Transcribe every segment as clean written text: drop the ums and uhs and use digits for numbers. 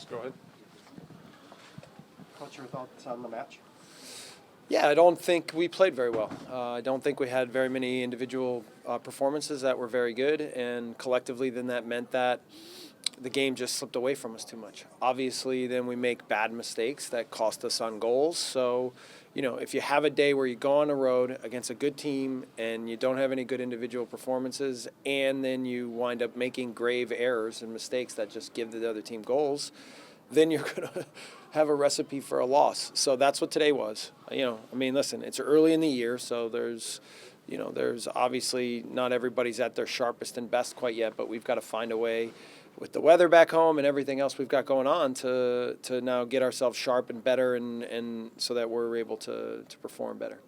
Go ahead. What's your thoughts on the match? Yeah, I don't think we played very well. I don't think we had very many individual performances that were very good, and collectively then that meant that the game just slipped away from us too much. Obviously, then we make bad mistakes that cost us on goals. So, if you have a day where you go on the road against a good team and you don't have any good individual performances, and then you wind up making grave errors and mistakes that just give the other team goals, then you're going to have a recipe for a loss. So that's what today was. Listen, it's early in the year, so there's obviously not everybody's at their sharpest and best quite yet, but we've got to find a way with the weather back home and everything else we've got going on to now get ourselves sharp and better and so that we're able to perform better.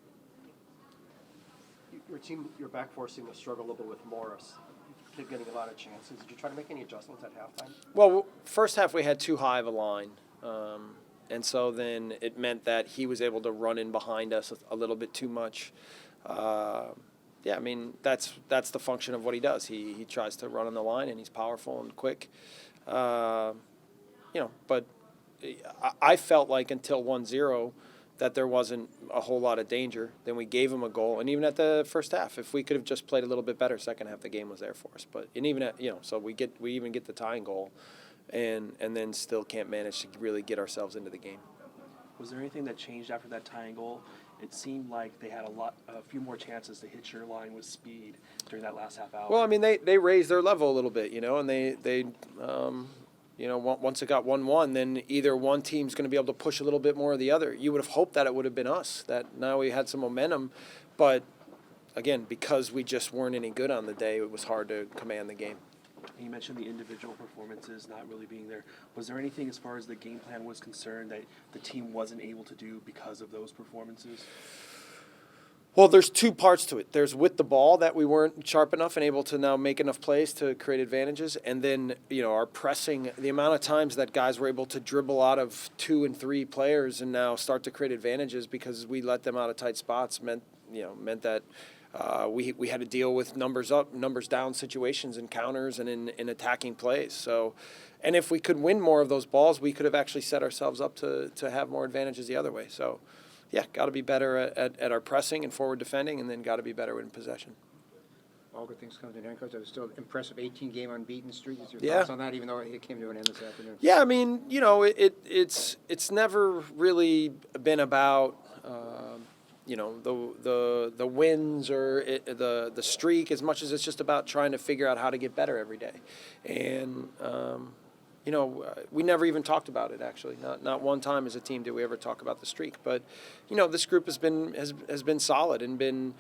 Your team, your back four seemed to struggle a little bit with Morris. Kept getting a lot of chances. Did you try to make any adjustments at halftime? Well, first half we had too high of a line. And so then it meant that he was able to run in behind us a little bit too much. That's the function of what he does. He tries to run on the line, and he's powerful and quick. But I felt like until 1-0 that there wasn't a whole lot of danger. Then we gave him a goal, and even at the first half, if we could have just played a little bit better, second half the game was there for us. So we even get the tying goal, and then still can't manage to really get ourselves into the game. Was there anything that changed after that tying goal? It seemed like they had a few more chances to hit your line with speed during that last half hour. Well, they raised their level a little bit, and they once it got 1-1, then either one team's going to be able to push a little bit more or the other. You would have hoped that it would have been us, that now we had some momentum, but again, because we just weren't any good on the day, it was hard to command the game. You mentioned the individual performances not really being there. Was there anything as far as the game plan was concerned that the team wasn't able to do because of those performances? Well, there's two parts to it. There's with the ball that we weren't sharp enough and able to now make enough plays to create advantages. And then, our pressing, the amount of times that guys were able to dribble out of 2 and 3 players and now start to create advantages because we let them out of tight spots meant that we had to deal with numbers up, numbers down situations and counters and in attacking plays. So, and if we could win more of those balls, we could have actually set ourselves up to have more advantages the other way. So, yeah, got to be better at our pressing and forward defending, and then got to be better in possession. All good things come to an end, Coach. That was still an impressive 18-game unbeaten streak. Is your Yeah. thoughts on that, even though it came to an end this afternoon? Yeah, it's never really been about the wins or the streak as much as it's just about trying to figure out how to get better every day. And we never even talked about it, actually. Not one time as a team did we ever talk about the streak. But this group has been solid and been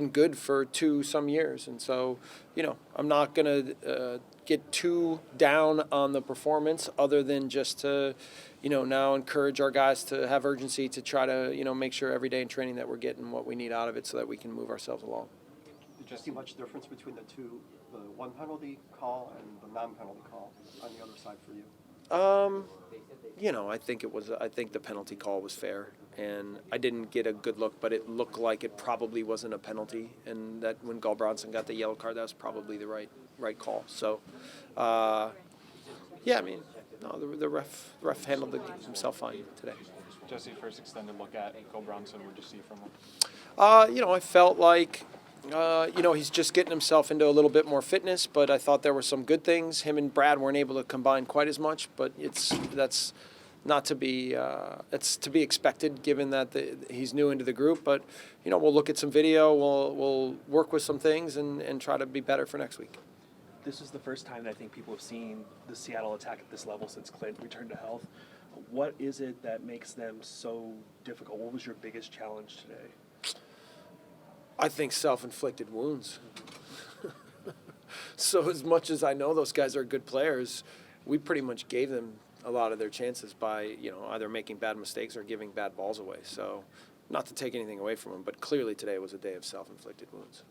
good for some years. And so I'm not going to get too down on the performance, other than just to now encourage our guys to have urgency to try to make sure every day in training that we're getting what we need out of it so that we can move ourselves along. Did you see much difference between the two, the one penalty call and the non-penalty call on the other side for you? I think the penalty call was fair, and I didn't get a good look, but it looked like it probably wasn't a penalty, and that when Gulbranson got the yellow card, that was probably the right call. So, the ref handled himself fine today. Jesse, first extended look at Gulbranson, what did you see from him? I felt like he's just getting himself into a little bit more fitness, but I thought there were some good things. Him and Brad weren't able to combine quite as much, but that's not to be it's to be expected given that he's new into the group. But we'll look at some video, we'll work with some things and try to be better for next week. This is the first time that I think people have seen the Seattle attack at this level since Clint returned to health. What is it that makes them so difficult? What was your biggest challenge today? I think self-inflicted wounds. So as much as I know those guys are good players, we pretty much gave them a lot of their chances by, either making bad mistakes or giving bad balls away. So not to take anything away from them, but clearly today was a day of self-inflicted wounds.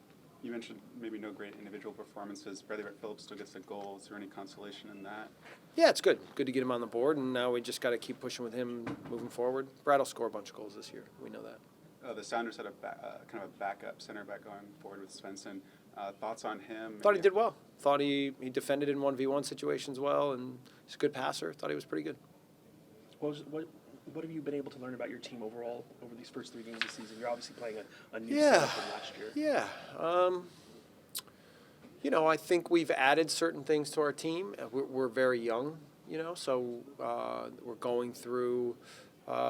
You mentioned maybe no great individual performances. Bradley Phillips still gets a goal. Is there any consolation in that? Yeah, it's good. Good to get him on the board, and now we just got to keep pushing with him moving forward. Brad will score a bunch of goals this year. We know that. The Sounders had kind of a backup center back going forward with Svensson. Thoughts on him? Thought he did well. Thought he defended in 1v1 situations well, and he's a good passer. Thought he was pretty good. What have you been able to learn about your team overall over these first 3 games of the season? You're obviously playing a new Yeah. setup from last year. Yeah. You know, I think we've added certain things to our team. We're very young, you know, so we're going through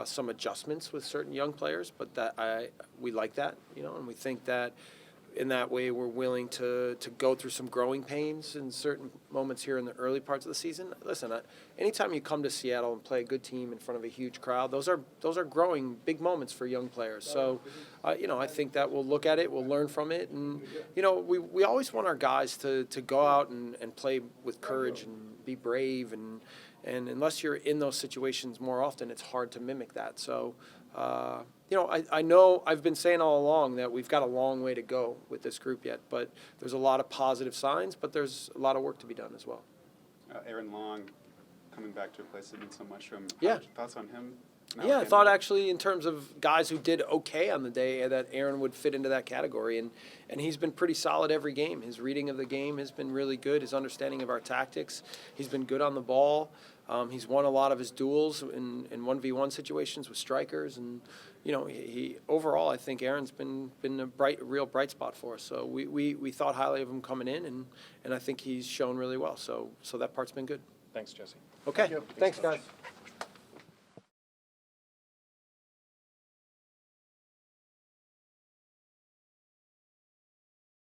some adjustments with certain young players, but we like that, you know, and we think that in that way we're willing to go through some growing pains in certain moments here in the early parts of the season. Listen, anytime you come to Seattle and play a good team in front of a huge crowd, those are growing big moments for young players. So, you know, I think that we'll look at it, we'll learn from it, and you know, we always want our guys to go out and play with courage and be brave, and unless you're in those situations more often, it's hard to mimic that. So, you know, I know I've been saying all along that we've got a long way to go with this group yet, but there's a lot of positive signs, but there's a lot of work to be done as well. Aaron Long coming back to a place that means so much to him. Yeah. Thoughts on him? Yeah, I thought actually in terms of guys who did okay on the day that Aaron would fit into that category, and he's been pretty solid every game. His reading of the game has been really good. His understanding of our tactics, he's been good on the ball. He's won a lot of his duels in 1v1 situations with strikers, and you know, he overall I think Aaron's been a real bright spot for us. So we thought highly of him coming in, and I think he's shown really well. So that part's been good. Thanks, Jesse. Okay, thanks Coach. guys.